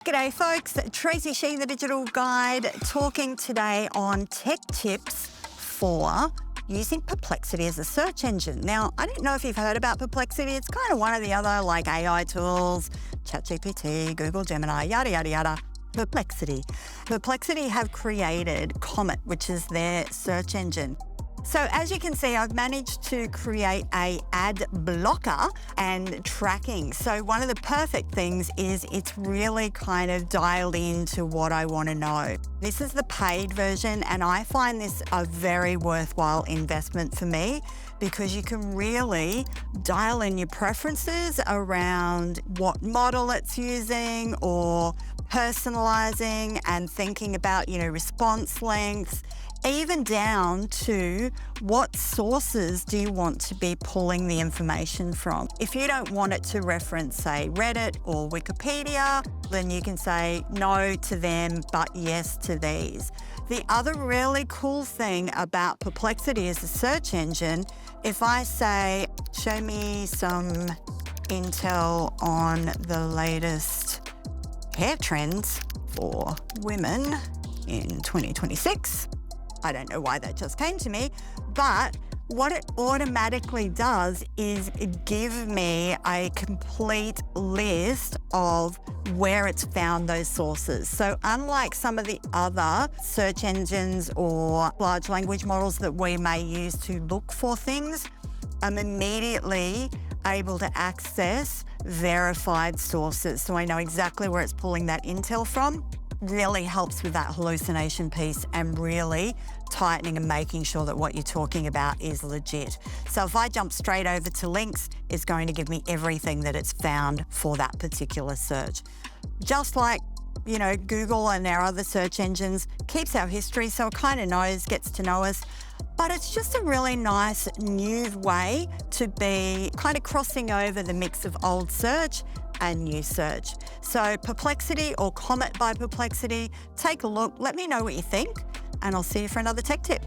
G'day folks, Tracy Sheen, the Digital Guide, talking today on tech tips for using Perplexity as a search engine. Now, I don't know if you've heard about Perplexity. It's kind of one of the other like AI tools, ChatGPT, Google Gemini, yada, yada, yada. Perplexity have created Koch, which is their search engine. So as you can see, I've managed to create a ad blocker and tracking. So one of the perfect things is it's really kind of dialed into what I want to know. This is the paid version, and I find this a very worthwhile investment for me because you can really dial in your preferences around what model it's using or personalizing and thinking about, response lengths, even down to what sources do you want to be pulling the information from. If you don't want it to reference, say, Reddit or Wikipedia, then you can say no to them, but yes to these. The other really cool thing about Perplexity as a search engine, if I say, show me some intel on the latest hair trends for women in 2026, I don't know why that just came to me, but what it automatically does is give me a complete list of where it's found those sources. So unlike some of the other search engines or large language models that we may use to look for things, I'm immediately able to access verified sources. So I know exactly where it's pulling that intel from. Really helps with that hallucination piece and really tightening and making sure that what you're talking about is legit. So if I jump straight over to links, it's going to give me everything that it's found for that particular search. Just like, Google and our other search engines keeps our history, so it kind of knows, gets to know us. But it's just a really nice new way to be kind of crossing over the mix of old search and new search. So Perplexity or Koch by Perplexity, take a look, let me know what you think, and I'll see you for another tech tip.